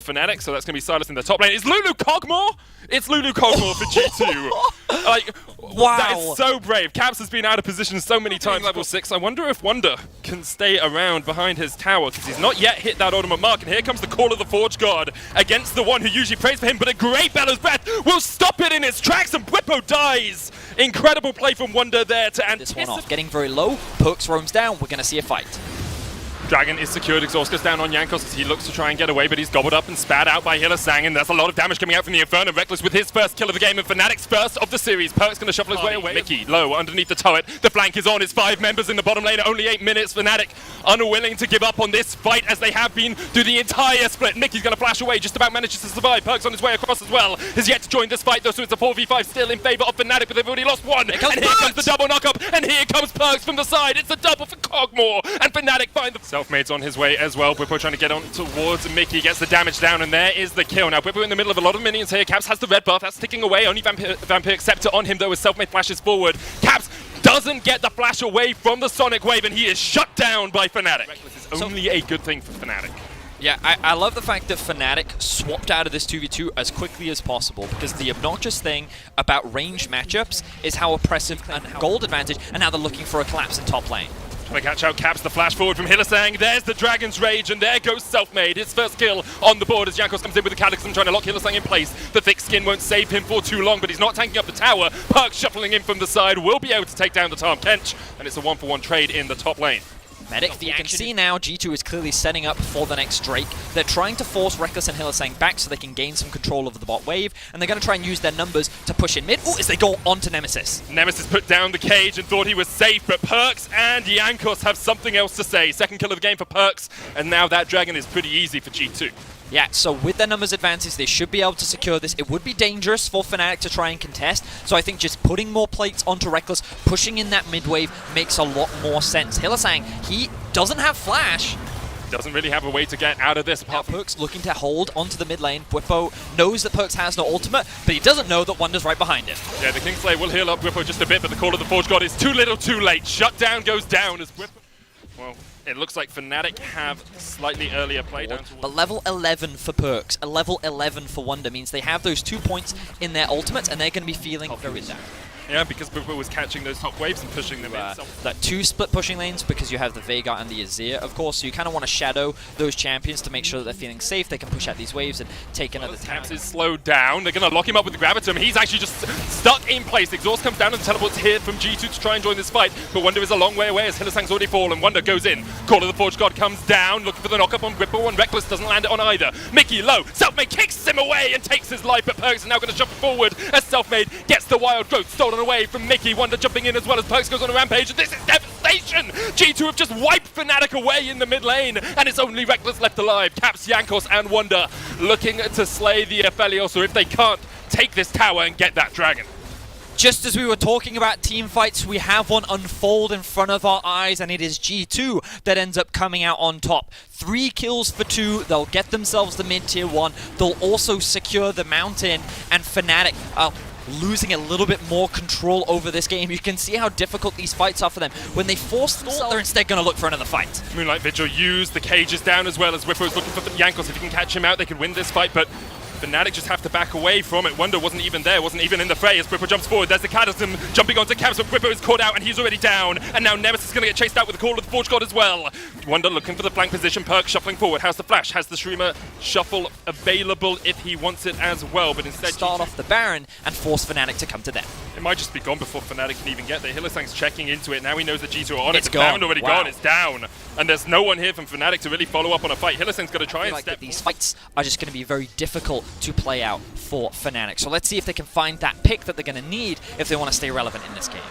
Fnatic, so that's going to be Silas in the top lane. Is Lulu Cogmore? It's Lulu Cogmore for G2. Like, wow. That is so brave. Caps has been out of position so many times. Level 6. I wonder if Wonder can stay around behind his tower, because he's not yet hit that ultimate mark. And here comes the call of the Forge God against the one who usually prays for him, but a great Bellows Breath will stop it in its tracks, and Bwipo dies. Incredible play from Wonder there to anticipate. This one off, getting very low. Perks roams down. We're going to see a fight. Dragon is secured. Exhaust goes down on Jankos as he looks to try and get away, but he's gobbled up and spat out by HighLight, and there's a lot of damage coming out from the Inferno. Reckless with his first kill of the game, and Fnatic's first of the series. Perk's going to shuffle his way away. Mickey low underneath the turret. The flank is on. It's 5 members in the bottom lane. Only 8 minutes. Fnatic unwilling to give up on this fight as they have been through the entire split. Mickey's going to flash away. Just about manages to survive. Perk's on his way across as well. Has yet to join this fight though, so it's a 4v5 still in favor of Fnatic, but they've already lost one. And here comes the double knock-up, and here comes Perks from the side. It's a double for Cogmore, and Fnatic find the self-made's on his way as well. Bwipo trying to get on towards Mickey, gets the damage down, and there is the kill. Now Bwipo in the middle of a lot of minions here. Caps has the red buff, that's ticking away. Only Vampire Scepter on him though as Selfmade flashes forward. Caps doesn't get the flash away from the Sonic Wave, and he is shut down by Fnatic. Reckless is only a good thing for Fnatic. Yeah, I love the fact that Fnatic swapped out of this 2v2 as quickly as possible, because the obnoxious thing about ranged matchups is how oppressive and gold advantage, and now they're looking for a collapse in top lane. Trying to catch out Caps, the flash forward from HighLight. There's the Dragon's Rage, and there goes Selfmade. His first kill on the board as Jankos comes in with the Cataclysm, trying to lock HighLight in place. The thick skin won't save him for too long, but he's not tanking up the tower. Perk shuffling in from the side will be able to take down the Tarm Kench, and it's a 1-for-1 trade in the top lane. Medic, you can see now G2 is clearly setting up for the next Drake. They're trying to force Reckless and HighLight back so they can gain some control over the bot wave, and they're going to try and use their numbers to push in mid. As they go onto Nemesis. Nemesis put down the cage and thought he was safe, but Perks and Jankos have something else to say. Second kill of the game for Perks, and now that Dragon is pretty easy for G2. Yeah, so with their numbers advantage, they should be able to secure this. It would be dangerous for Fnatic to try and contest, so I think just putting more plates onto Reckless, pushing in that mid-wave makes a lot more sense. HighLight, he doesn't have flash. Doesn't really have a way to get out of this. Apart from Perks looking to hold onto the mid lane. Bwipo knows that Perks has no ultimate, but he doesn't know that Wonder's right behind him. Yeah, the Kingslayer will heal up Bwipo just a bit, but the call of the Forge God is too little too late. Shutdown goes down as Bwipo... Well, it looks like Fnatic have slightly earlier play down. But level 11 for Perks, a level 11 for Wonder means they have those 2 points in their ultimates, and they're going to be feeling very down. Yeah, because Bwipo was catching those top waves and pushing them in. That 2 split pushing lanes, because you have the Veigar and the Azir, of course, so you kind of want to shadow those champions to make sure that they're feeling safe. They can push out these waves and take another tower. Caps is slowed down. They're going to lock him up with the Gravitum. He's actually just stuck in place. Exhaust comes down and teleports here from G2 to try and join this fight, but Wonder is a long way away as HighLight's already fallen. Wonder goes in. Call of the Forge God comes down, looking for the knock-up on Bwipo, and Reckless doesn't land it on either. Mickey low. Selfmade kicks him away and takes his life, but Perks is now going to shuffle forward as Selfmade gets the Wild Growth stolen away from Mickey. Wonder jumping in as well as Perks goes on a rampage, and this is devastation! G2 have just wiped Fnatic away in the mid lane, and it's only Reckless left alive. Caps, Jankos, and Wonder looking to slay the Aphelios, or if they can't, take this tower and get that Dragon. Just as we were talking about team fights, we have one unfold in front of our eyes, and it is G2 that ends up coming out on top. 3 kills for 2, they'll get themselves the mid-tier 1, they'll also secure the mountain, and Fnatic losing a little bit more control over this game. You can see how difficult these fights are for them. When they force themselves, they're instead going to look for another fight. Moonlight Vigil used the cages down as well as Bwipo is looking for Jankos. If he can catch him out, they can win this fight, but Fnatic just have to back away from it. Wonder wasn't even there, wasn't even in the fray as Bwipo jumps forward. There's the Cataclysm jumping onto Caps, but Bwipo is caught out and he's already down. And now Nemesis is going to get chased out with the call of the Forge God as well. Wonder looking for the flank position, Perk shuffling forward. Has the flash, has the Shroomer shuffle available if he wants it as well, but instead start off the Baron and force Fnatic to come to them. It might just be gone before Fnatic can even get there. HighLight's checking into it. Now he knows that G2 are on it. It's The Baron already gone. It's down. And there's no one here from Fnatic to really follow up on a fight. HighLight's going to try and step. These fights are just going to be very difficult to play out for Fnatic. So let's see if they can find that pick that they're going to need if they want to stay relevant in this game.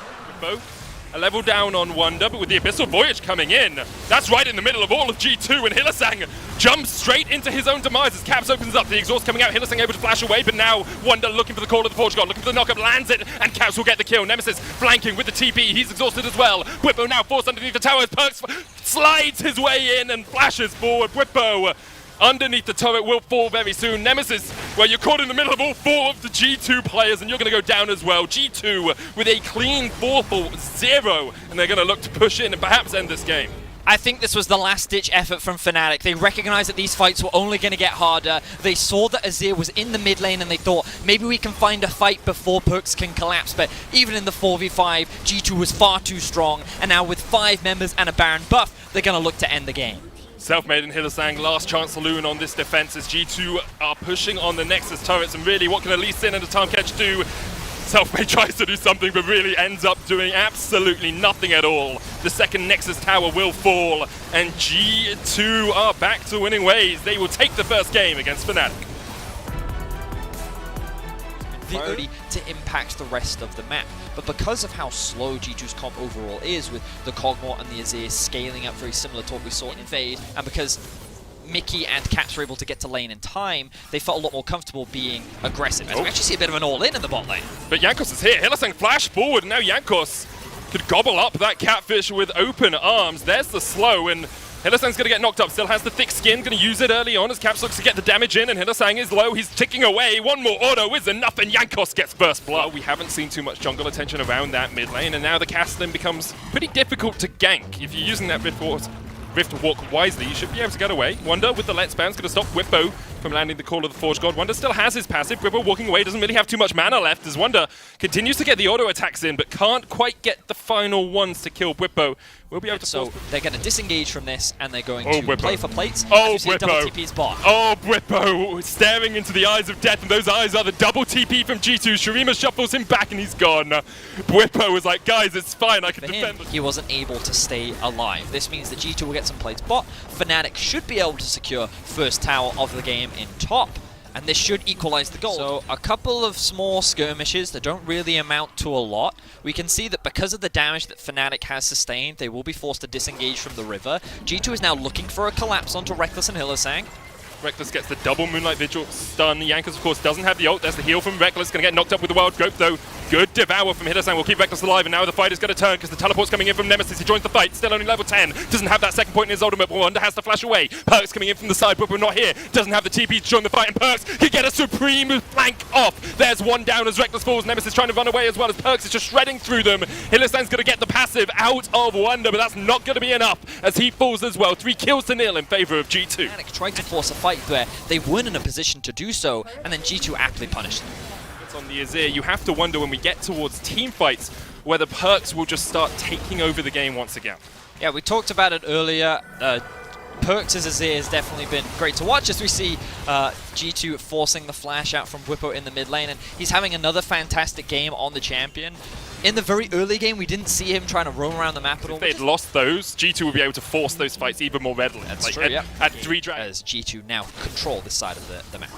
A level down on Wonder, but with the Abyssal Voyage coming in, that's right in the middle of all of G2, and HighLight jumps straight into his own demise as Caps opens up. The exhaust coming out, HighLight able to flash away, but now Wonder looking for the call of the Forge God, looking for the knockup, lands it, and Caps will get the kill. Nemesis flanking with the TP, he's exhausted as well. Bwipo now forced underneath the towers, Perks slides his way in and flashes forward. Bwipo underneath the turret will fall very soon. Nemesis, well, you're caught in the middle of all 4 of the G2 players, and you're going to go down as well. G2 with a clean 4-0, and they're going to look to push in and perhaps end this game. I think this was the last-ditch effort from Fnatic. They recognized that these fights were only going to get harder. They saw that Azir was in the mid lane and they thought, maybe we can find a fight before Perks can collapse. But even in the 4v5, G2 was far too strong. And now with 5 members and a Baron buff, they're going to look to end the game. Self-made and Hylissang, last chance saloon on this defense as G2 are pushing on the Nexus turrets. And really, what can Elise Sin and the Time Catch do? Selfmade tries to do something, but really ends up doing absolutely nothing at all. The second Nexus tower will fall, and G2 are back to winning ways. They will take the first game against Fnatic. Priority to impact the rest of the map, but because of how slow G2's comp overall is, with the Kog'Maw and the Azir scaling up very similar to what we saw in Invade, and because Mickey and Caps were able to get to lane in time, they felt a lot more comfortable being aggressive. As we actually see a bit of an all-in the bot lane. But Jankos is here. Hylissang flash forward, and now Jankos could gobble up that catfish with open arms. There's the slow, and Hylissang's going to get knocked up. Still has the thick skin, going to use it early on as Caps looks to get the damage in, and Hylissang is low. He's ticking away. One more auto is enough, and Jankos gets first blood. We haven't seen too much jungle attention around that mid lane, and now the Castlin becomes pretty difficult to gank. If you're using that Rift to walk wisely, you should be able to get away. Wonder with the Let's Spam's going to stop Whippo from landing the Call of the Forge God. Wonder still has his passive. Whippo walking away, doesn't really have too much mana left as Wonder continues to get the auto attacks in, but can't quite get the final ones to kill Whippo. We'll be able to So they're going to disengage from this, and they're going to play for plates. Oh, Whippo! Double TP's bot. Oh, Whippo staring into the eyes of death, and those eyes are the double TP from G2. Shurima shuffles him back, and he's gone. Whippo was like, guys, it's fine, I can defend. He wasn't able to stay alive. This means that G2 will get some plates bot. Fnatic should be able to secure first tower of the game in top, and this should equalize the goal. So a couple of small skirmishes that don't really amount to a lot. We can see that because of the damage that Fnatic has sustained, they will be forced to disengage from the river. G2 is now looking for a collapse onto Rekkles and Hylissang. Rekkles gets the double Moonlight Vigil stun. Jankos, of course, doesn't have the ult. There's the heal from Rekkles. Going to get knocked up with the Wild Growth, though. Good devour from Hylissang will keep Rekkles alive, and now the fight is going to turn because the teleport's coming in from Nemesis. He joins the fight, still only level 10. Doesn't have that second point in his ultimate, but Wonder has to flash away. Perks coming in from the side, but we're not here. Doesn't have the TP to join the fight, and Perks can get a supreme flank off. There's one down as Rekkles falls. Nemesis trying to run away as well as Perks is just shredding through them. Hylissang's going to get the passive out of Wonder, but that's not going to be enough as he falls as well. 3 kills to nil in favor of G2. Fnatic tried to force a fight there. They weren't in a position to do so, and then G2 aptly punished them. On the Azir, you have to wonder when we get towards team fights whether Perks will just start taking over the game once again. Yeah, we talked about it earlier. Perks as Azir has definitely been great to watch as we see G2 forcing the flash out from Whippo in the mid lane, and he's having another fantastic game on the champion. In the very early game, we didn't see him trying to roam around the map at all. If they'd lost those, G2 would be able to force those fights even more readily. That's true, yeah. At 3 dragons. As G2 now control this side of the map.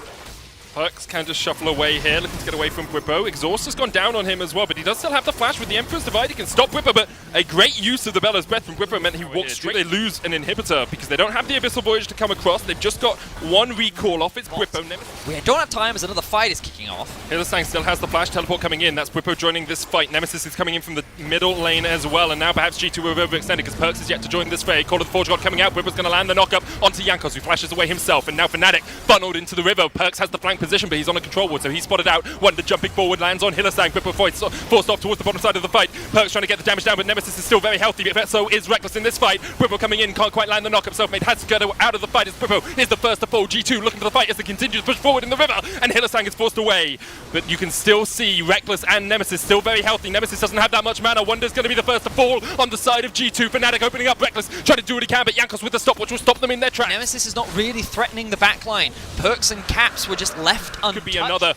Perks can just shuffle away here, looking to get away from Whippo. Exhaust has gone down on him as well, but he does still have the flash with the Emperor's Divide. He can stop Whippo, but a great use of the Bella's Breath from Whippo meant he walked straight. They lose an inhibitor because they don't have the Abyssal Voyage to come across. They've just got one recall off. It's Whippo. We don't have time as another fight is kicking off. Hylissang still has the flash teleport coming in. That's Whippo joining this fight. Nemesis is coming in from the middle lane as well, and now perhaps G2 will have overextended because Perks is yet to join this fray. Call of the Forge God coming out. Whippo's going to land the knockup onto Jankos, who flashes away himself, and now Fnatic funneled into the river. Perks has the flank position, but he's on a control ward, so he's spotted out. Wonder jumping forward, lands on Hylissang. Whippo forced off towards the bottom side of the fight. Perks trying to get the damage down, but Nemesis is still very healthy, but so is Rekkles in this fight. Whippo coming in, can't quite land the knockup. Selfmade has to get out of the fight as Whippo is the first to fall. G2 looking for the fight as they continue to push forward in the river, and Hylissang is forced away. But you can still see Rekkles and Nemesis still very healthy. Nemesis doesn't have that much mana. Wonder's going to be the first to fall on the side of G2. Fnatic opening up. Rekkles trying to do what he can, but Jankos with the stopwatch will stop them in their tracks. Nemesis is not really threatening the backline. Perks and Caps were just left untouched. Could be another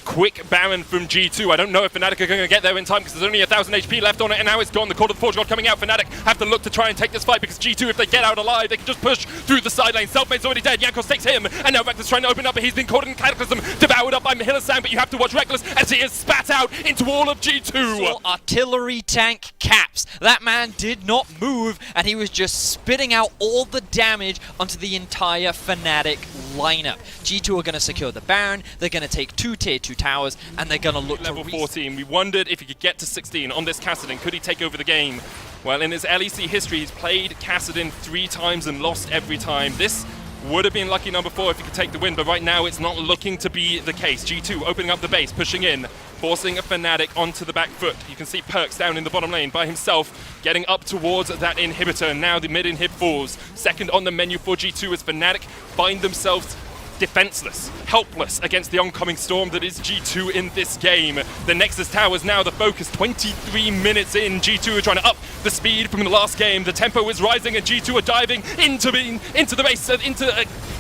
quick Baron from G2. I don't know if Fnatic are going to get there in time because there's only 1,000 HP left on it, and now it's gone. The Call of the Forge God coming out. Fnatic have to look to try and take this fight because G2, if they get out alive, they can just push through the side lane. Selfmade's already dead. Jankos takes him, and now Rekkles trying to open up, but he's been caught in Cataclysm, devoured up by Hylissang, but you have to watch Rekkles as he is spat out into all of G2. Full artillery tank Caps. That man did not move, and he was just spitting out all the damage onto the entire Fnatic lineup. G2 are going to secure the Baron, they're going to take 2 tier 2 towers, and they're going to look level 14. We wondered if he could get to 16 on this Kassadin. Could he take over the game? Well, in his LEC history, he's played Kassadin 3 times and lost every time. This would have been lucky number 4 if he could take the win, but right now it's not looking to be the case. G2 opening up the base, pushing in. forcing a Fnatic onto the back foot. You can see Perks down in the bottom lane by himself, getting up towards that inhibitor. Now the mid inhib falls. Second on the menu for G2 as Fnatic find themselves defenseless, helpless against the oncoming storm that is G2 in this game. The Nexus Tower is now the focus. 23 minutes in, G2 are trying to up the speed from the last game. The tempo is rising and G2 are diving into the base, into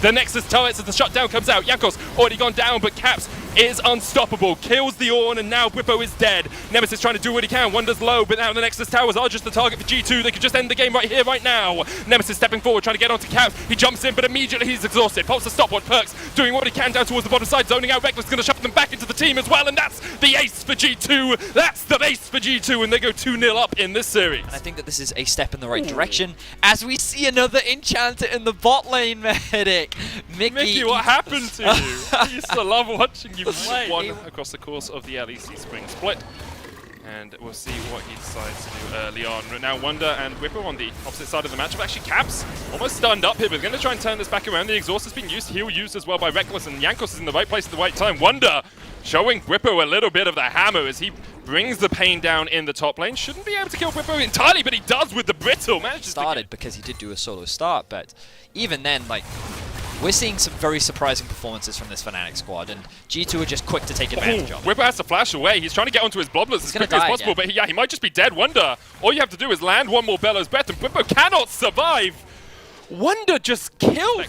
the Nexus turrets as the shutdown comes out. Jankos already gone down, but Caps is unstoppable. Kills the Ornn, and now Bwipo is dead. Nemesis trying to do what he can. Wonder's low, but now the Nexus Towers are just the target for G2. They could just end the game right here, right now. Nemesis stepping forward, trying to get onto Caps. He jumps in, but immediately he's exhausted. Pops the stopwatch. Perks doing what he can down towards the bottom side, zoning out. Reckless going to shuffle them back into the team as well, and that's the ace for G2. That's the ace for G2, and they go 2-0 up in this series. And I think that this is a step in the right direction as we see another enchanter in the bot lane, Medic. Mickey, what happened to you? I used to love watching you play. One across the course of the LEC spring split. And we'll see what he decides to do early on. Now Wonder and Whipper on the opposite side of the matchup. Actually, Caps almost stunned up here, but going to try and turn this back around. The exhaust has been used, heal used as well by Reckless, and Jankos is in the right place at the right time. Wonder showing Whippo a little bit of the hammer as he brings the pain down in the top lane. Shouldn't be able to kill Whippo entirely, but he does with the brittle. Manages started because he did do a solo start, but even then, like, we're seeing some very surprising performances from this Fnatic squad, and G2 are just quick to take advantage of it. Whipper has to flash away. He's trying to get onto his Bloblets as quickly as possible, but he might just be dead. Wonder, all you have to do is land one more Bellows Breath, and Whipper cannot survive. Wonder just killed.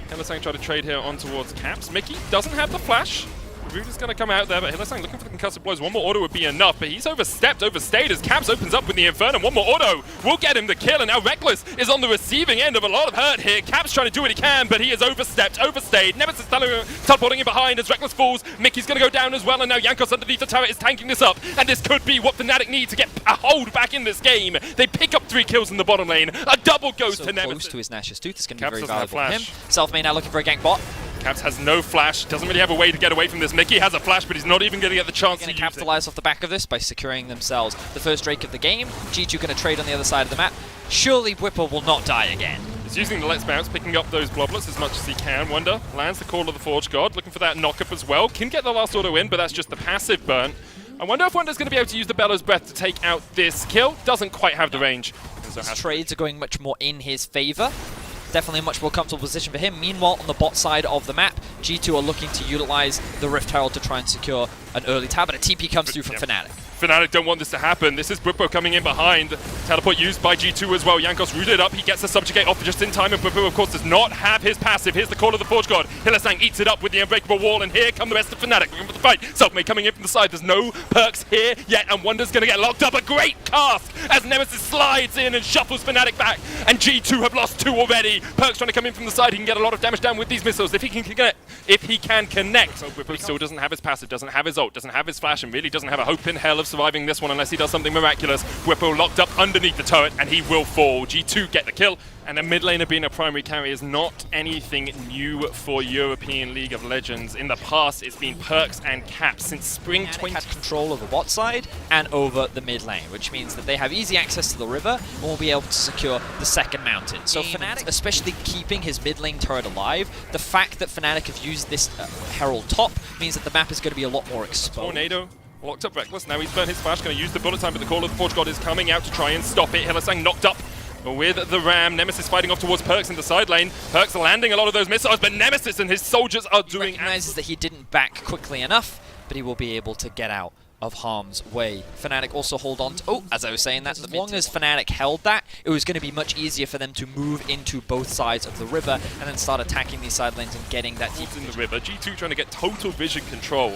Hylissang tried to trade here on towards Caps. Mickey doesn't have the flash. Root is going to come out there, but Hylissang looking for the concussive blows. One more auto would be enough, but he's overstayed as Caps opens up with the Inferno. One more auto will get him the kill, and now Reckless is on the receiving end of a lot of hurt here. Caps trying to do what he can, but he has overstayed. Nemesis teleporting in behind as Reckless falls. Mickey's going to go down as well, and now Jankos underneath the turret is tanking this up, and this could be what Fnatic need to get a hold back in this game. They pick up 3 kills in the bottom lane. A double goes to Nemesis. Close to his Nash's Tooth is going to be very valuable for him. Selfmade now looking for a gank bot. Caps has no flash, doesn't really have a way to get away from this. Mickey has a flash, but he's not even going to get the chance to use it. Capitalize off the back of this by securing themselves the first Drake of the game. G2 going to trade on the other side of the map. Surely Whipper will not die again. He's using the Let's Bounce, picking up those Bloblets as much as he can. Wonder lands the Call of the Forge God, looking for that knock-up as well. Can get the last auto in, but that's just the passive burn. I wonder if Wonder's going to be able to use the Bellows Breath to take out this kill. Doesn't quite have the range. So trades are going much more in his favor. Definitely a much more comfortable position for him. Meanwhile, on the bot side of the map, G2 are looking to utilize the Rift Herald to try and secure an early tab, but a TP comes through from Fnatic. Fnatic don't want this to happen. This is Bwipo coming in behind. Teleport used by G2 as well. Jankos rooted up. He gets the Subjugate off just in time, and Bwipo, of course, does not have his passive. Here's the Call of the Forge God. Hylissang eats it up with the Unbreakable Wall, and here come the rest of Fnatic looking for the fight. Selfmade coming in from the side. There's no Perks here yet, and Wonder's going to get locked up. A great cast as Nemesis slides in and shuffles Fnatic back, and G2 have lost 2 already. Perks trying to come in from the side. He can get a lot of damage down with these missiles if he can connect. Bwipo still doesn't have his passive, doesn't have his ult, doesn't have his flash, and really doesn't have a hope in hell of surviving this one unless he does something miraculous. Bwipo locked up underneath the turret, and he will fall. G2 get the kill, and a mid laner being a primary carry is not anything new for European League of Legends. In the past, it's been Perks and Caps since spring 20. Had control of the bot side and over the mid lane, which means that they have easy access to the river and will be able to secure the second mountain. So Fnatic, especially keeping his mid lane turret alive, the fact that Fnatic have used this Herald top means that the map is going to be a lot more exposed. Tornado locked up Reckless. Now he's burnt his flash, going to use the bullet time, but the Call of the Forge God is coming out to try and stop it. Hylissang knocked up with the Ram. Nemesis fighting off towards Perks in the side lane. Perks landing a lot of those missiles, but Nemesis and his soldiers are doing... He recognizes that he didn't back quickly enough, but he will be able to get out of harm's way. Fnatic also hold on to... Oh, as I was saying that, as long as Fnatic held that, it was going to be much easier for them to move into both sides of the river and then start attacking these side lanes and getting that deep in the river. G2 trying to get total vision control.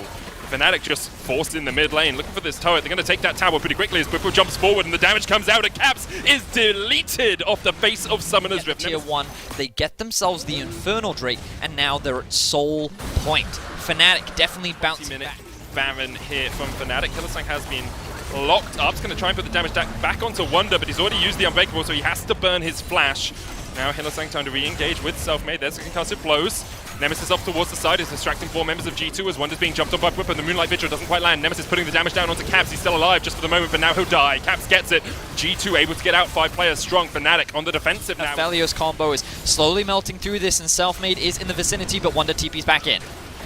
Fnatic just forced in the mid lane, looking for this turret. They're going to take that tower pretty quickly as Bwipo jumps forward and the damage comes out, and Caps is deleted off the face of Summoner's Rift. Tier 1, they get themselves the Infernal Drake, and now they're at soul point. Fnatic definitely bouncing back. Baron here from Fnatic. Hylissang has been locked up. He's going to try and put the damage back onto Wonder, but he's already used the Unbreakable, so he has to burn his flash. Now Hylissang trying to re-engage with Selfmade. There's the concussive blows. Nemesis up towards the side is distracting 4 members of G2 as Wonder's being jumped on by Bwipo. The Moonlight Vigil doesn't quite land. Nemesis putting the damage down onto Caps. He's still alive just for the moment, but now he'll die. Caps gets it. G2 able to get out 5 players strong. Fnatic on the defensive now. Aphelios combo is slowly melting through this, and Selfmade is in the vicinity, but Wonder TP's back in.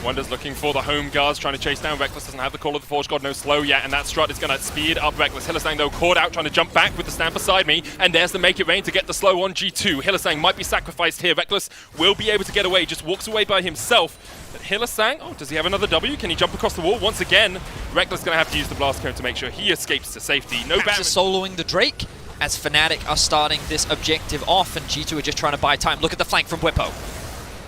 Wonder's looking for the home guards, trying to chase down Reckless. Doesn't have the Call of the Forge God, no slow yet, and that strut is going to speed up Reckless. Hylissang, though, caught out, trying to jump back with the stand beside me, and there's the Make It Rain to get the slow on G2. Hylissang might be sacrificed here. Reckless will be able to get away, just walks away by himself. But Hylissang, oh, does he have another W? Can he jump across the wall once again? Reckless going to have to use the Blast Cone to make sure he escapes to safety. No Caps is soloing the Drake as Fnatic are starting this objective off, and G2 are just trying to buy time. Look at the flank from Bwipo.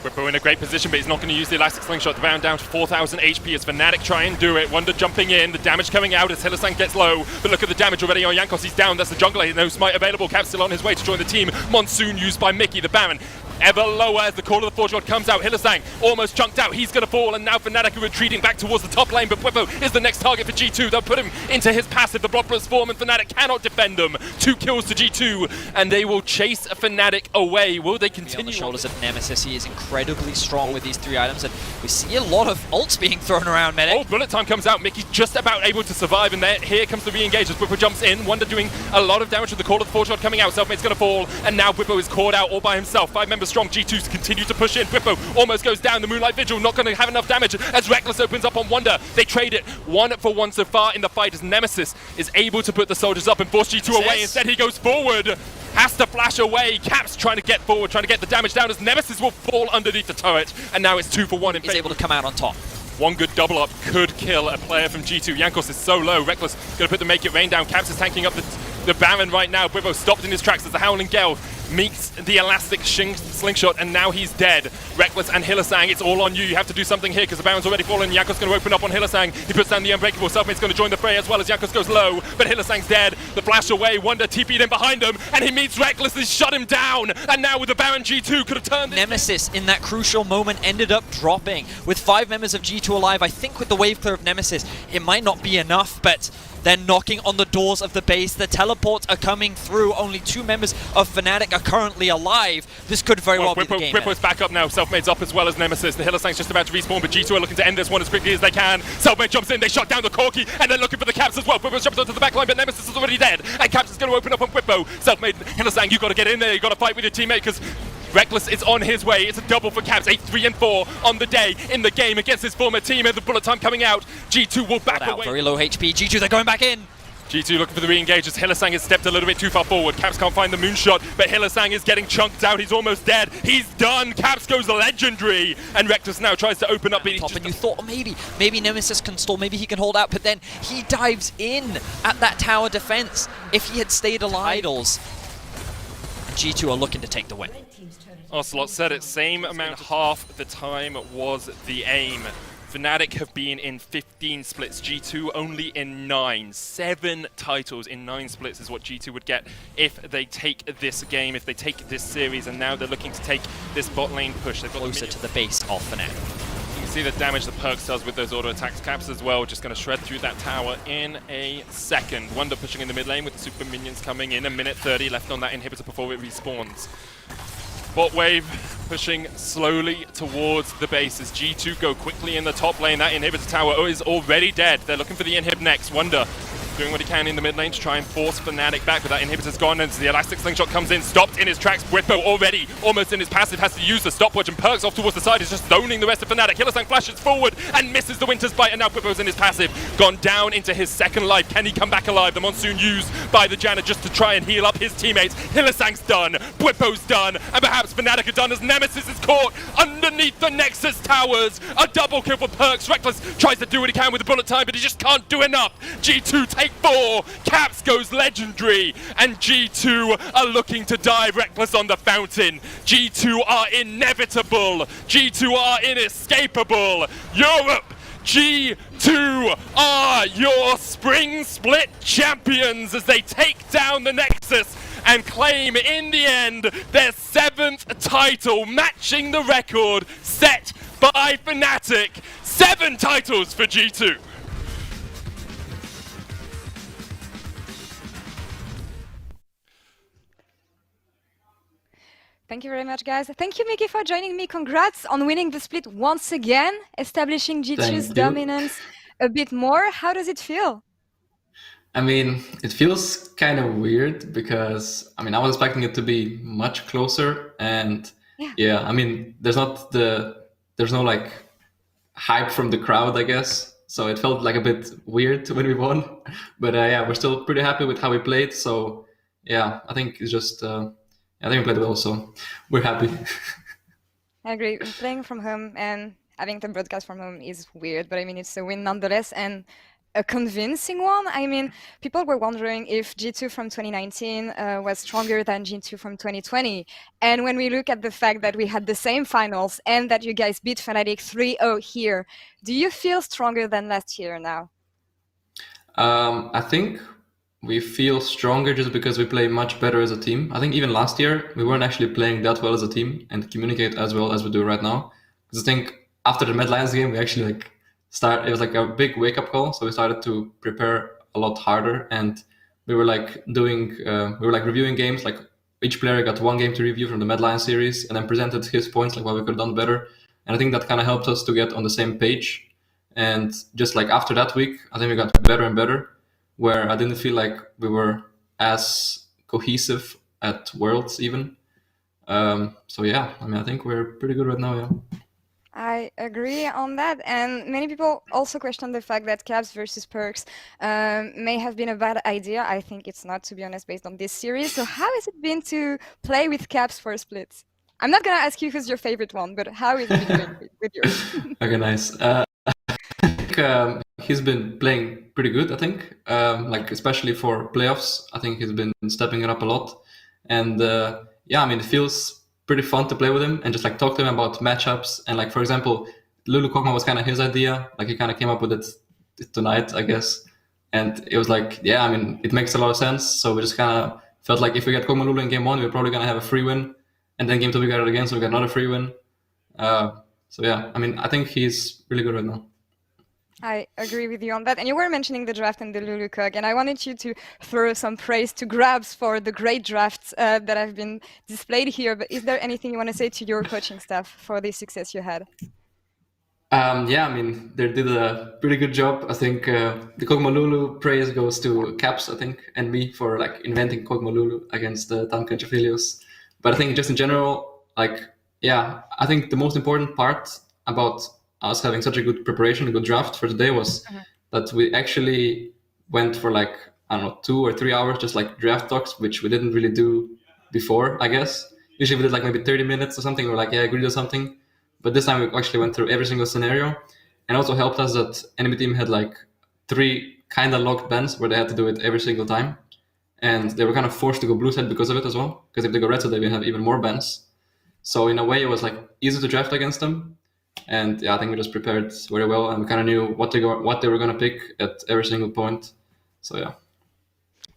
Bwipo in a great position, but he's not going to use the Elastic Slingshot. The Baron down to 4,000 HP as Fnatic try and do it. Wonder jumping in, the damage coming out as Hylissang gets low. But look at the damage already on Jankos. He's down. That's the jungler. No smite available. Cap still on his way to join the team. Monsoon used by Mickey. The Baron ever lower as the Call of the Forge God comes out. Hylissang almost chunked out. He's going to fall, and now Fnatic are retreating back towards the top lane, but Bwipo is the next target for G2. They'll put him into his passive. The Blood Plus form, and Fnatic cannot defend them. 2 kills to G2, and they will chase Fnatic away. Will they continue? On the shoulders of Nemesis, he is incredibly strong with these 3 items, and we see a lot of ults being thrown around, Medic. Oh, bullet time comes out. Mickey's just about able to survive, and there, here comes the re-engage as Bwipo jumps in. Wonder doing a lot of damage with the Call of the Forge God coming out. Selfmade's going to fall, and now Bwipo is caught out all by himself. 5 members strong. G2's continue to push in. Bwipo almost goes down. The Moonlight Vigil not going to have enough damage as Reckless opens up on Wonder. They trade it 1-for-1 so far in the fight as Nemesis is able to put the soldiers up and force G2 away. Instead, he goes forward. Has to flash away. Caps trying to get forward, trying to get the damage down as Nemesis will fall underneath the turret. And now it's 2-for-1 in favor. He's able to come out on top. One good double up could kill a player from G2. Jankos is so low. Reckless going to put the Make It Rain down. Caps is tanking up the Baron right now. Bwipo stopped in his tracks as the Howling Gale meets the Elastic Slingshot, and now he's dead. Reckless and Hylissang, it's all on you. You have to do something here because the Baron's already fallen. Jankos going to open up on Hylissang. He puts down the Unbreakable. Selfmade's going to join the fray as well as Jankos goes low, but Hylissang's dead. The flash away. Wonder TP'd in behind him, and he meets Reckless. He shut him down, and now with the Baron, G2 could have turned this. Nemesis in that crucial moment ended up dropping. With 5 members of G2 alive, I think with the wave clear of Nemesis, it might not be enough, but they're knocking on the doors of the base. The teleports are coming through. Only 2 members of Fnatic are currently alive. This could very well be the game. Bwipo's back up now. Selfmade's up as well as Nemesis. The Hylissang's just about to respawn, but G2 are looking to end this one as quickly as they can. Selfmade jumps in. They shut down the Corki, and they're looking for the Caps as well. Bwipo jumps onto the backline, but Nemesis is already dead. And Caps is going to open up on Bwipo. Selfmade, Hylissang, you've got to get in there. You've got to fight with your teammate because Reckless is on his way. It's a double for Caps. 8-3-4 on the day in the game against his former team. And the bullet time coming out. G2 will back away. Very low HP. G2, they're going back in. G2 looking for the re-engage as Hylissang has stepped a little bit too far forward. Caps can't find the moonshot, but Hylissang is getting chunked out. He's almost dead. He's done. Caps goes legendary. And Reckless now tries to open up. And you thought maybe Nemesis can stall, maybe he can hold out, but then he dives in at that tower defense. If he had stayed alive, G2 are looking to take the win. Ocelot said it, same amount, half the time was the aim. Fnatic have been in 15 splits, G2 only in 9. 7 titles in 9 splits is what G2 would get if they take this game, if they take this series, and now they're looking to take this bot lane push. They've got closer to the base of Fnatic. You can see the damage the Perks does with those auto attacks. Caps as well, just going to shred through that tower in a second. Wonder pushing in the mid lane with the super minions coming in. 1:30 left on that inhibitor before it respawns. Bot wave pushing slowly towards the base as G2 go quickly in the top lane. That inhibitor tower is already dead. They're looking for the inhib next. Wonder doing what he can in the mid lane to try and force Fnatic back, but that inhibitor's gone and the Elastic Slingshot comes in, stopped in his tracks. Bwipo already almost in his passive, has to use the stopwatch, and Perks off towards the side is just zoning the rest of Fnatic. Hylissang flashes forward and misses the Winter's Bite, and now Bwipo's in his passive, gone down into his second life. Can he come back alive? The Monsoon used by the Janna just to try and heal up his teammates. Hylissang's done, Bwipo's done, and perhaps Fnatic are done as Nemesis is caught underneath the Nexus towers. A double kill for Perks. Reckless tries to do what he can with the bullet time, but he just can't do enough. G2 take 4. Caps goes legendary, and G2 are looking to dive Reckless on the fountain. G2 are inevitable. G2 are inescapable. Europe, G2 are your spring split champions as they take down the Nexus and claim in the end their 7th title, matching the record set by Fnatic. 7 titles for G2. Thank you very much, guys. Thank you, Mickey, for joining me. Congrats on winning the split once again, establishing G2's dominance a bit more. How does it feel? I mean, it feels kind of weird because, I mean, I was expecting it to be much closer, and yeah, I mean, there's no like hype from the crowd, I guess. So it felt like a bit weird when we won. But yeah, we're still pretty happy with how we played. So yeah, I think it's just, I think we played well, so we're happy. I agree. Playing from home and having the broadcast from home is weird, but I mean, it's a win nonetheless, and a convincing one. I mean, people were wondering if G2 from 2019 was stronger than G2 from 2020. And when we look at the fact that we had the same finals and that you guys beat Fnatic 3-0 here, do you feel stronger than last year now? I think we feel stronger just because we play much better as a team. I think even last year we weren't actually playing that well as a team and communicate as well as we do right now. Because I think after the Mad Lions game, we actually it was like a big wake up call. So we started to prepare a lot harder, and we were like reviewing games. Like each player got one game to review from the Mad Lions series, and then presented his points, like what we could have done better. And I think that kind of helped us to get on the same page. And just like after that week, I think we got better and better, where I didn't feel like we were as cohesive at Worlds even. So yeah, I mean, I think we're pretty good right now, yeah. I agree on that, and many people also question the fact that Caps versus Perks may have been a bad idea. I think it's not, to be honest, based on this series. So how has it been to play with Caps for splits? I'm not going to ask you who's your favorite one, but how is it been with yours? Okay, nice. He's been playing pretty good, I think. Like especially for playoffs, I think he's been stepping it up a lot. And yeah, I mean, it feels pretty fun to play with him and just like talk to him about matchups. And like, for example, Lulu Kog'Maw was kind of his idea. Like he kind of came up with it tonight, I guess. And it was like, yeah, I mean, it makes a lot of sense. So we just kind of felt like if we get Kog'Maw Lulu in game one, we're probably going to have a free win. And then game two, we got it again, so we got another free win. So yeah, I mean, I think he's really good right now. I agree with you on that. And you were mentioning the draft and the Lulu Cog, and I wanted you to throw some praise to Grabs for the great drafts that have been displayed here. But is there anything you want to say to your coaching staff for the success you had? Yeah, I mean, they did a pretty good job. I think the Kog'Maw Lulu praise goes to Caps, I think, and me for like inventing Kog'Maw Lulu against the Tankun Chafilios. But I think just in general, like, yeah, I think the most important part about us having such a good preparation, a good draft for today was that we actually went for like, I don't know, 2 or 3 hours, just like draft talks, which we didn't really do before, I guess. Usually we did like maybe 30 minutes or something. We're like, yeah, agree to something. But this time we actually went through every single scenario, and also helped us that enemy team had like 3 kind of locked bans where they had to do it every single time. And they were kind of forced to go blue side because of it as well. Because if they go red side, they will have even more bans. So in a way, it was like easy to draft against them. And yeah, I think we just prepared very well, and we kind of knew what they were going to pick at every single point. So yeah.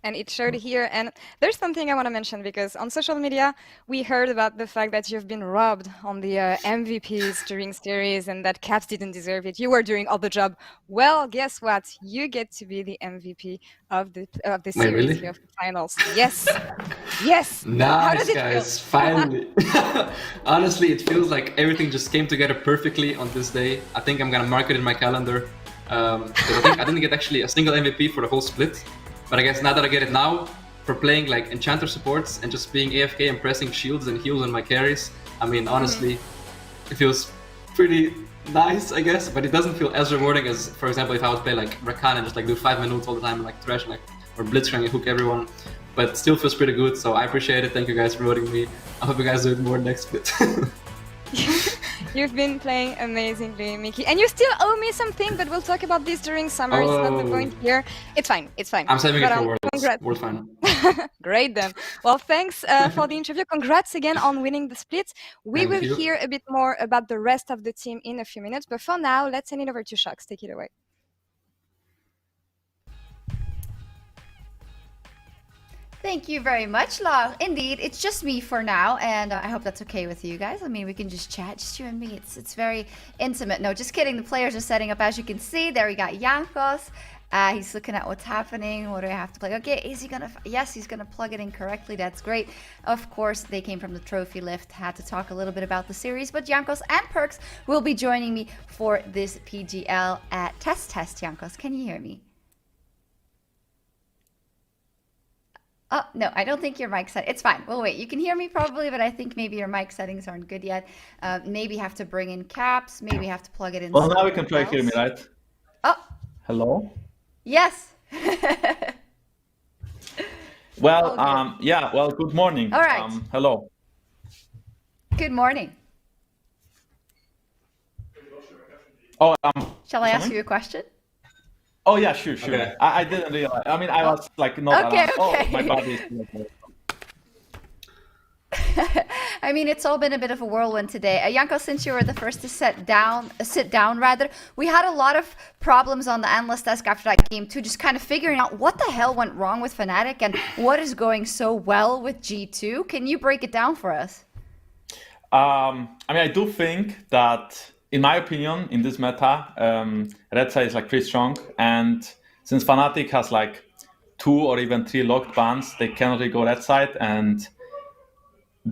And it showed here. And there's something I want to mention, because on social media, we heard about the fact that you've been robbed on the MVPs during series and that Caps didn't deserve it. You were doing all the job. Well, guess what? You get to be the MVP of the series, really? of the finals. Yes. Yes. Nice, How does it guys. feel? Finally. Honestly, it feels like everything just came together perfectly on this day. I think I'm going to mark it in my calendar. Because I think I didn't get actually a single MVP for the whole split. But I guess now that I get it now, for playing like Enchanter supports and just being AFK and pressing shields and heals on my carries, I mean, honestly, it feels pretty nice, I guess. But it doesn't feel as rewarding as, for example, if I would play like Rakan and just like do 5 minutes all the time and like trash like or Blitzcrank and hook everyone. But it still feels pretty good, so I appreciate it. Thank you guys for voting me. I hope you guys do it more next split. You've been playing amazingly, Mickey. And you still owe me something, but we'll talk about this during summer. It's not the point here. It's fine. It's fine. I'm saving it for Worlds. Congrats. World Final. Great then. Well, thanks for the interview. Congrats again on winning the split. We will hear a bit more about the rest of the team in a few minutes. But for now, let's send it over to Shocks. Take it away. Thank you very much, La. Indeed, it's just me for now, and I hope that's okay with you guys. I mean, we can just chat, just you and me. It's very intimate. No, just kidding. The players are setting up, as you can see. There we got Jankos. He's looking at what's happening. What do I have to play? Okay, is he gonna? Yes, he's gonna plug it in correctly. That's great. Of course, they came from the trophy lift. Had to talk a little bit about the series, but Jankos and Perks will be joining me for this PGL at test. Jankos, can you hear me? Oh, no, I don't think your mic set. It's fine. We'll wait. You can hear me probably, but I think maybe your mic settings aren't good yet. Maybe have to bring in caps. Maybe have to plug it in. Well, now we can somewhere try hear me, else. right? Oh, Hello? yes. Well, All good. yeah, well, good morning. All right. Hello. Good morning. Oh, Shall I ask Sorry? you a question? oh yeah, sure. Okay. I didn't realize. I mean, I was like not Okay, around. Oh, okay. my body is okay. I mean, it's all been a bit of a whirlwind today. Janko, since you were the first to sit down, we had a lot of problems on the analyst desk after that game too, just kind of figuring out what the hell went wrong with Fnatic and what is going so well with G2. Can you break it down for us? I mean, I do think that, in my opinion, in this meta, red side is like pretty strong, and since Fnatic has like 2 or even 3 locked bans, they cannot really go red side, and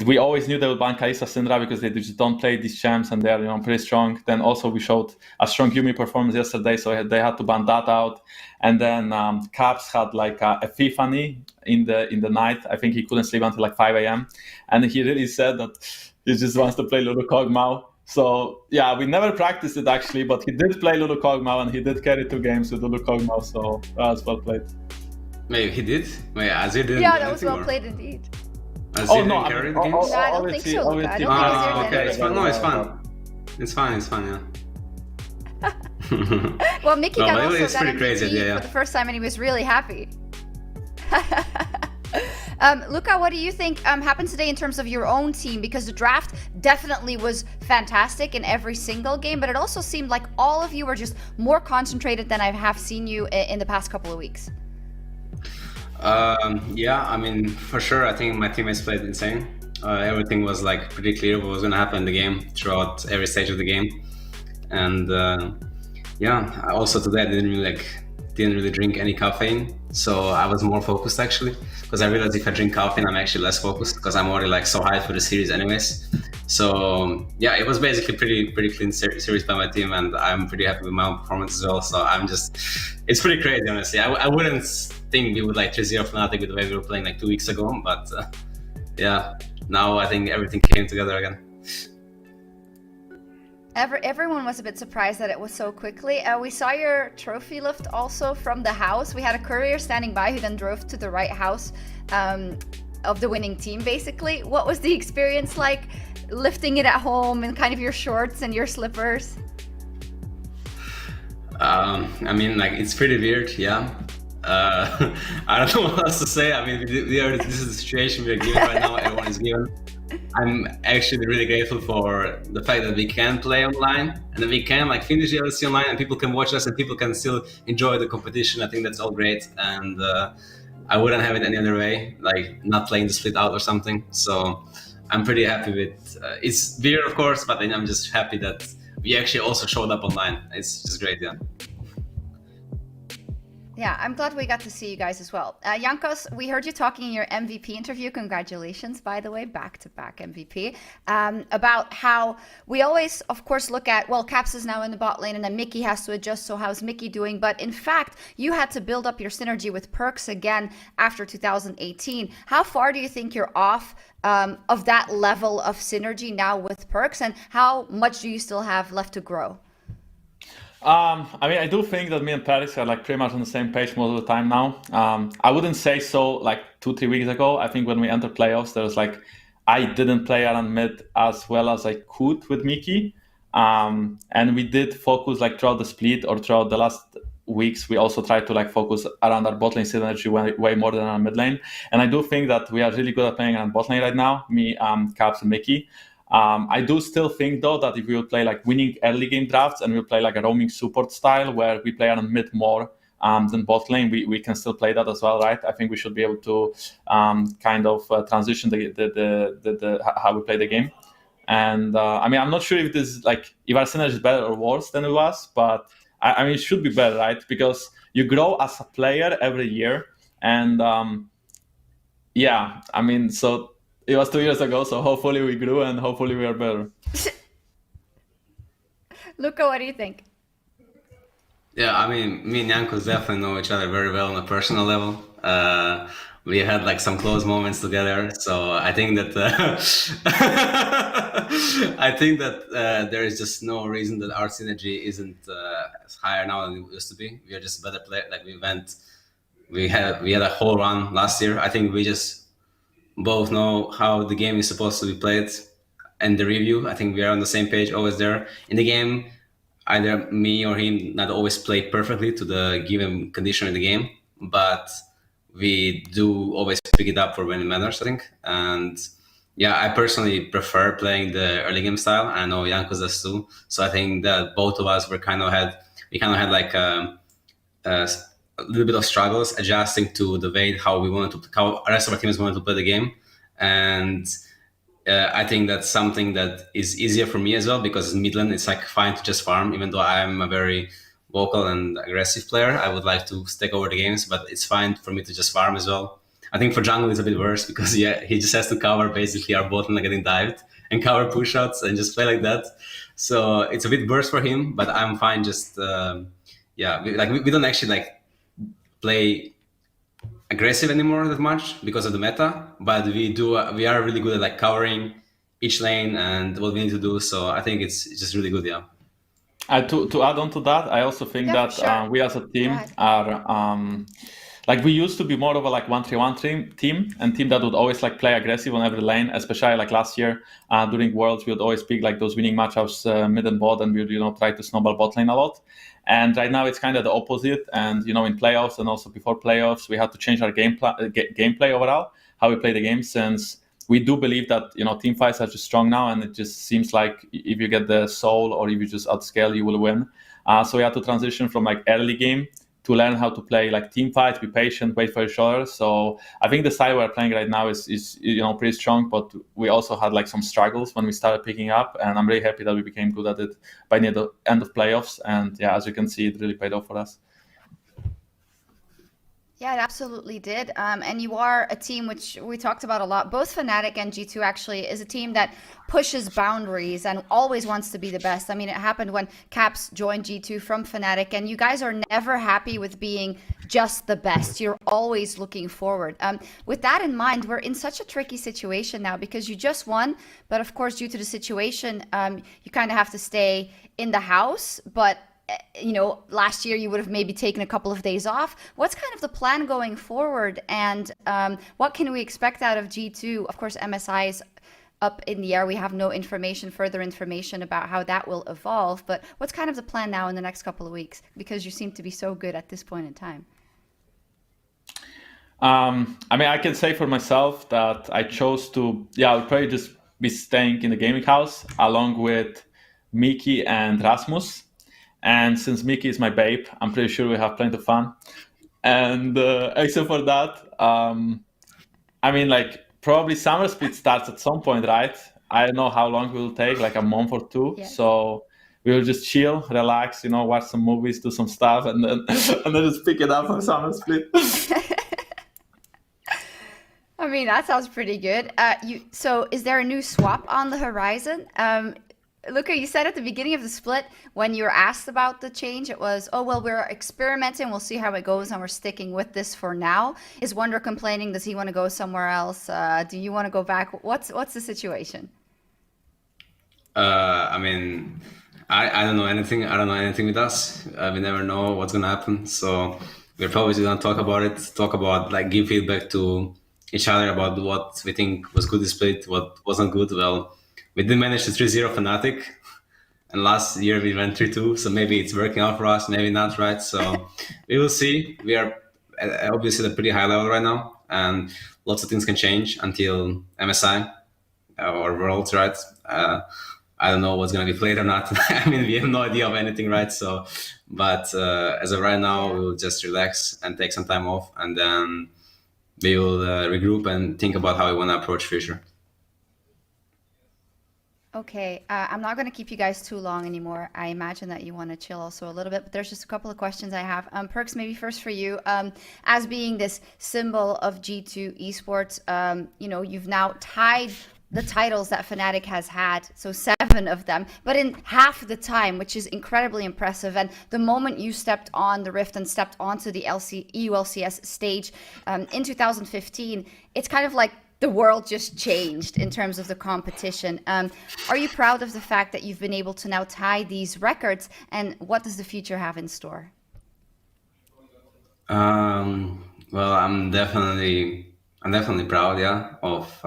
we always knew they would ban Kalista Syndra because they just don't play these champs and they're pretty strong. Then also we showed a strong Yumi performance yesterday, so they had to ban that out. And then Caps had like a epiphany in the night. I think he couldn't sleep until like 5 a.m. and he really said that he just wants to play Lulu Kog'Maw. So yeah, we never practiced it actually, but he did play Lulu Kog'Maw and he did carry 2 games with Lulu Kog'Maw. So that was well played. Wait, he did? Wait, Azir didn't Yeah, do that was anything, well or- played indeed. Azir Oh didn't no, I carry mean, the games? I don't think so, Luca. I don't think Ah, Azir did okay, it's fine. No, it's fine. It's fine, yeah. Well, Mickey No, got but also it's got pretty MVP crazy, yeah. for the first time, and he was really happy. Luca, what do you think happened today in terms of your own team? Because the draft definitely was fantastic in every single game, but it also seemed like all of you were just more concentrated than I have seen you in the past couple of weeks. Yeah, I mean, for sure, I think my teammates played insane. Everything was like pretty clear what was going to happen in the game throughout every stage of the game. And yeah, also today I didn't really drink any caffeine, so I was more focused actually, because I realized if I drink caffeine I'm actually less focused because I'm already like so hyped for the series anyways. So yeah, it was basically pretty clean series by my team, and I'm pretty happy with my own performance as well. So it's pretty crazy honestly. I wouldn't think we would like 3-0 Fnatic with the way we were playing like 2 weeks ago, but yeah, now I think everything came together again. Everyone was a bit surprised that it was so quickly. We saw your trophy lift also from the house. We had a courier standing by who then drove to the right house of the winning team, basically. What was the experience like lifting it at home in kind of your shorts and your slippers? I mean, like, it's pretty weird, yeah. I don't know what else to say. I mean, this is the situation we're given right now. Everyone is given. I'm actually really grateful for the fact that we can play online and that we can like finish the LEC online and people can watch us and people can still enjoy the competition. I think that's all great, and I wouldn't have it any other way, like not playing the split out or something. So I'm pretty happy with it's weird, of course, but I'm just happy that we actually also showed up online. It's just great, yeah. Yeah, I'm glad we got to see you guys as well. Jankos, we heard you talking in your MVP interview. Congratulations, by the way, back-to-back MVP. About how we always, of course, look at, well, Caps is now in the bot lane and then Mickey has to adjust, so how's Mickey doing? But in fact, you had to build up your synergy with Perks again after 2018. How far do you think you're off of that level of synergy now with Perks, and how much do you still have left to grow? I mean, I do think that me and Paris are like pretty much on the same page most of the time now. I wouldn't say so like 2-3 weeks ago. I think when we entered playoffs, there was like, I didn't play around mid as well as I could with Mickey. And we did focus like throughout the split or throughout the last weeks, we also tried to like focus around our bot lane synergy way more than our mid lane. And I do think that we are really good at playing around bot lane right now, me, Caps and Mickey. I do still think though that if we will play like winning early game drafts and we'll play like a roaming support style where we play on mid more than bot lane, we can still play that as well, right? I think we should be able to kind of transition the how we play the game. And I mean, I'm not sure if this like if our synergy is better or worse than it was, but I mean it should be better, right? Because you grow as a player every year, and yeah, I mean so. It was 2 years ago, so hopefully we grew and hopefully we are better. Luca, what do you think? Yeah, I mean, me and Jankos definitely know each other very well on a personal level. we had like some close moments together. So I think that there is just no reason that our synergy isn't as higher now than it used to be. We are just better players. Like we had a whole run last year. I think we just both know how the game is supposed to be played. And the review, I think we are on the same page, always there. In the game, either me or him not always play perfectly to the given condition in the game, but we do always pick it up for when it matters, I think. And yeah, I personally prefer playing the early game style. I know Jankos does too. So I think that both of us we kind of had like a little bit of struggles adjusting to the way how the rest of our teams wanted to play the game. And I think that's something that is easier for me as well, because in mid lane it's like fine to just farm, even though I'm a very vocal and aggressive player. I would like to take over the games, but it's fine for me to just farm as well. I think for jungle it's a bit worse because he just has to cover basically our bot lane getting dived and cover push shots and just play like that. So it's a bit worse for him, but I'm fine. Just we don't actually like play aggressive anymore that much because of the meta, but we are really good at like covering each lane and what we need to do. So I think it's just really good. Yeah. To add on to that, I also think Yeah, that sure. we as a team Go ahead. are like we used to be more of a like 1-3-1 team and team that would always like play aggressive on every lane, especially like last year during Worlds we would always pick like those winning matchups mid and bot, and we would try to snowball bot lane a lot. And right now it's kind of the opposite, and in playoffs and also before playoffs we had to change our gameplay overall, how we play the game, since we do believe that team fights are just strong now, and it just seems like if you get the soul or if you just outscale, you will win. So we had to transition from like early game to learn how to play like team fights, be patient, wait for each other. So I think the style we're playing right now is pretty strong, but we also had like some struggles when we started picking up, and I'm really happy that we became good at it by the end of playoffs. And yeah, as you can see, it really paid off for us. Yeah, it absolutely did. And you are a team which we talked about a lot. Both Fnatic and G2 actually is a team that pushes boundaries and always wants to be the best. I mean, it happened when Caps joined G2 from Fnatic, and you guys are never happy with being just the best. You're always looking forward. With that in mind, we're in such a tricky situation now because you just won, but of course, due to the situation, you kind of have to stay in the house, but last year you would have maybe taken a couple of days off. What's kind of the plan going forward, and what can we expect out of G2? Of course, MSI is up in the air. We have no further information about how that will evolve, but what's kind of the plan now in the next couple of weeks? Because you seem to be so good at this point in time. I mean, I can say for myself that I chose to, I would probably just be staying in the gaming house along with Miki and Rasmus. And since Miki is my babe, I'm pretty sure we have plenty of fun. And except for that, I mean, like probably summer split starts at some point, right? I don't know how long it will take, like a month or two. Yeah. So we will just chill, relax, watch some movies, do some stuff, and then just pick it up for summer split. I mean, that sounds pretty good. So is there a new swap on the horizon? Luca, you said at the beginning of the split, when you were asked about the change, it was, oh, well, we're experimenting. We'll see how it goes, and we're sticking with this for now. Is Wonder complaining? Does he want to go somewhere else? Do you want to go back? What's the situation? I mean, I don't know anything. I don't know anything with us. We never know what's going to happen. So we're probably going to talk about it, like give feedback to each other about what we think was good split, what wasn't good. Well, we did manage to 3-0 Fnatic, and last year we went 3-2, so maybe it's working out for us, maybe not, right? So we will see. We are obviously at a pretty high level right now, and lots of things can change until MSI or Worlds, right? I don't know what's going to be played or not. I mean, we have no idea of anything, right? So, but as of right now, we will just relax and take some time off, and then we will regroup and think about how we want to approach future. Okay, I'm not going to keep you guys too long anymore. I imagine that you want to chill also a little bit, but there's just a couple of questions I have. Perks, maybe first for you. As being this symbol of G2 esports, you've now tied the titles that Fnatic has had, so 7 of them, but in half the time, which is incredibly impressive. And the moment you stepped on the Rift and stepped onto the EULCS stage in 2015, it's kind of like the world just changed in terms of the competition. Are you proud of the fact that you've been able to now tie these records, and what does the future have in store? Well, I'm definitely proud, yeah, of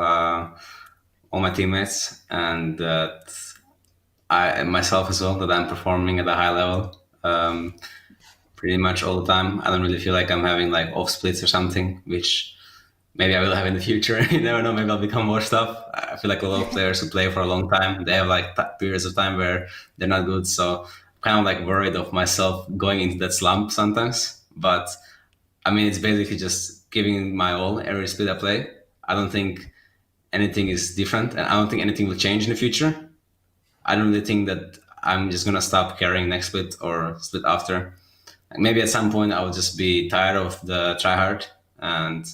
all my teammates, and that I myself as well, that I'm performing at a high level pretty much all the time. I don't really feel like I'm having like off splits or something, which maybe I will have in the future. You never know, maybe I'll become more stuff. I feel like a lot of players who play for a long time, they have like periods of time where they're not good. So I'm kind of like worried of myself going into that slump sometimes. But I mean, it's basically just giving my all every split I play. I don't think anything is different, and I don't think anything will change in the future. I don't really think that I'm just gonna stop carrying next split or split after. Like maybe at some point I will just be tired of the tryhard and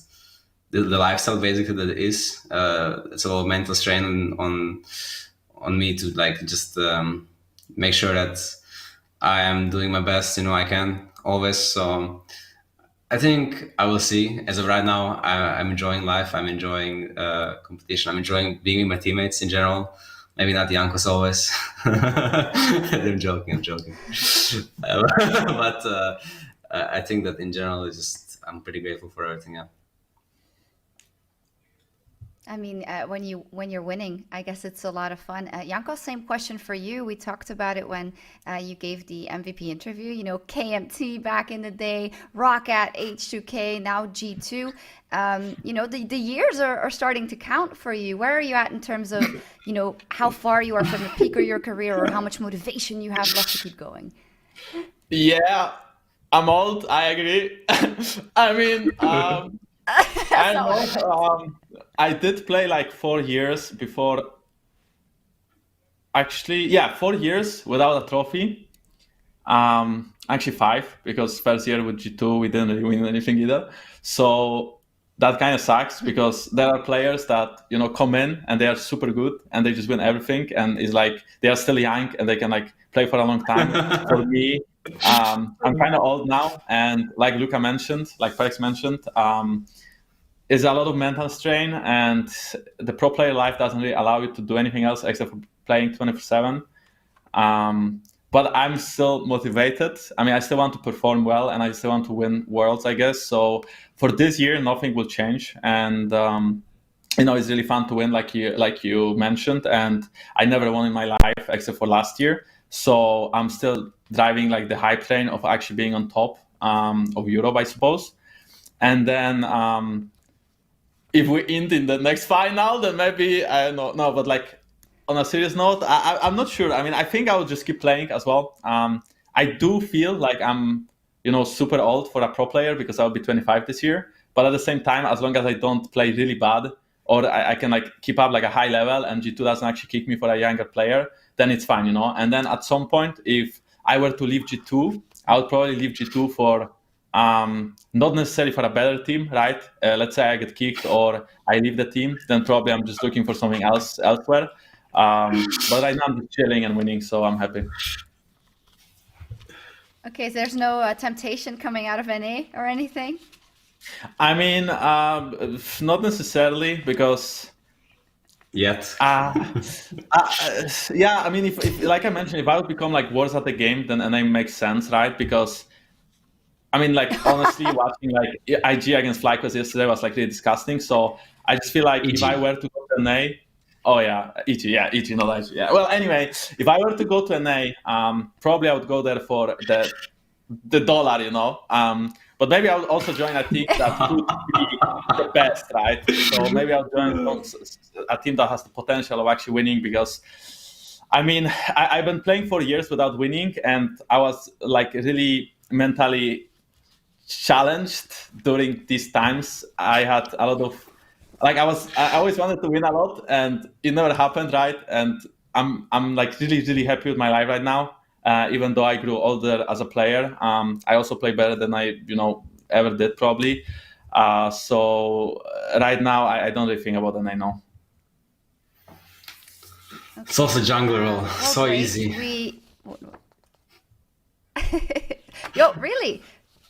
the lifestyle basically that it is. It's a lot of mental strain on me to like just make sure that I am doing my best. I can always. So I think I will see. As of right now, I'm enjoying life. I'm enjoying competition. I'm enjoying being with my teammates in general. Maybe not Jankos always. I'm joking. But I think that in general, I'm pretty grateful for everything. Yeah. I mean, when you're winning, I guess it's a lot of fun. Jankos, same question for you. We talked about it when you gave the MVP interview. KMT back in the day, Roccat, H2K, now G2. The years are starting to count for you. Where are you at in terms of, how far you are from the peak of your career, or how much motivation you have left to keep going? Yeah, I'm old. I agree. I mean, I did play like 4 years before. Actually, yeah, 4 years without a trophy. Actually 5, because first year with G2 we didn't really win anything either. So that kind of sucks, because there are players that come in and they are super good and they just win everything, and it's like they are still young and they can like play for a long time. For me, I'm kind of old now, and like Luca mentioned, like Felix mentioned, is a lot of mental strain, and the pro player life doesn't really allow you to do anything else except for playing 24/7. But I'm still motivated. I mean, I still want to perform well, and I still want to win worlds, I guess. So for this year, nothing will change, and it's really fun to win, like you mentioned. And I never won in my life except for last year. So I'm still driving like the hype train of actually being on top of Europe, I suppose. And then if we end in the next final, then maybe I don't know. No, but like on a serious note, I'm not sure. I mean, I think I will just keep playing as well. I do feel like I'm, super old for a pro player, because I'll be 25 this year. But at the same time, as long as I don't play really bad, or I can like keep up like a high level, and G2 doesn't actually kick me for a younger player, then it's fine, And then at some point, if I were to leave G2, I would probably leave G2 for not necessarily for a better team, right? Let's say I get kicked or I leave the team, then probably I'm just looking for something else elsewhere. But right now I'm just chilling and winning, so I'm happy. Okay, so there's no temptation coming out of NA or anything? I mean, not necessarily, because Yet. yeah, I mean, if like I mentioned, if I would become like worse at the game, then NA makes sense, right? Because I mean, like, honestly, watching like IG against FlyQuest yesterday was like really disgusting. So I just feel like if I were to go to NA, oh yeah, EG, not IG. Yeah. Well, anyway, if I were to go to NA, probably I would go there for the dollar, But maybe I would also join a team that could be the best, right? So maybe I'll join a team that has the potential of actually winning, because I mean, I've been playing for years without winning, and I was like really mentally challenged during these times. I had a lot of I always wanted to win a lot, and it never happened, right? And I'm like really happy with my life right now, even though I grew older as a player. I also play better than I ever did, probably. So right now I don't really think about it. I know. It's also jungle role. Well, So great. easy. Yo, really?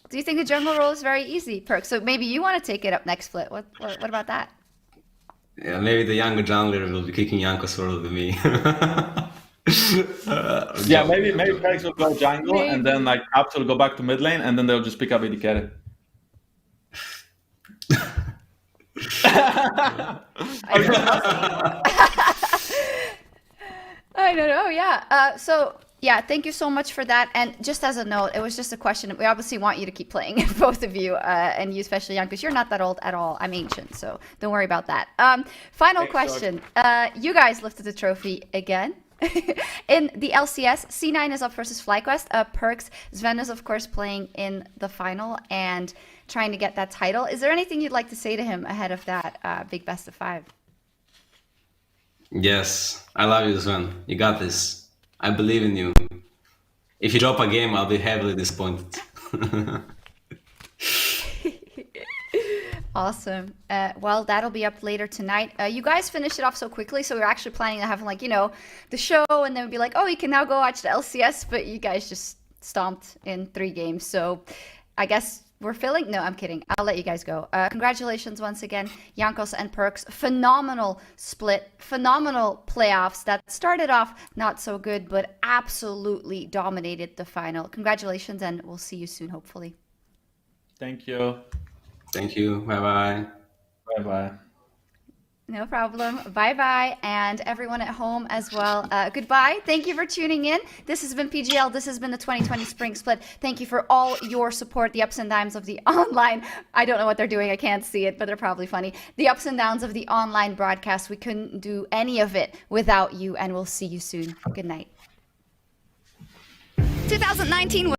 Do you think the jungle role is very easy, Perk? So maybe you want to take it up next split. What about that? Yeah, maybe the younger jungler will be kicking Jankos more than me. Yeah, maybe Felix will go jungle, and then like Caps will go back to mid lane, and then they'll just pick up AD carry. I don't know, yeah. So, yeah, thank you so much for that. And just as a note, it was just a question. We obviously want you to keep playing, both of you, and you especially young, because you're not that old at all. I'm ancient, so don't worry about that. Final question. You guys lifted the trophy again. In the LCS, C9 is up versus FlyQuest. Perks, Sven is, of course, playing in the final and trying to get that title. Is there anything you'd like to say to him ahead of that big best of 5? Yes, I love you, Sven. You got this. I believe in you. If you drop a game, I'll be heavily disappointed. Awesome. Well, that'll be up later tonight. You guys finished it off so quickly, so we were actually planning to have like, you know, the show, and then we'd be like, oh, you can now go watch the LCS, but you guys just stomped in 3 games. So I guess we're filling. No, I'm kidding. I'll let you guys go. Congratulations once again, Jankos and Perks. Phenomenal split, phenomenal playoffs that started off not so good, but absolutely dominated the final. Congratulations, and we'll see you soon, hopefully. Thank you. Thank you. Bye-bye. Bye-bye. No problem. Bye-bye. And everyone at home as well. Goodbye. Thank you for tuning in. This has been PGL. This has been the 2020 Spring Split. Thank you for all your support, the ups and downs of the online. I don't know what they're doing. I can't see it, but they're probably funny. The ups and downs of the online broadcast. We couldn't do any of it without you, and we'll see you soon. Good night. 2019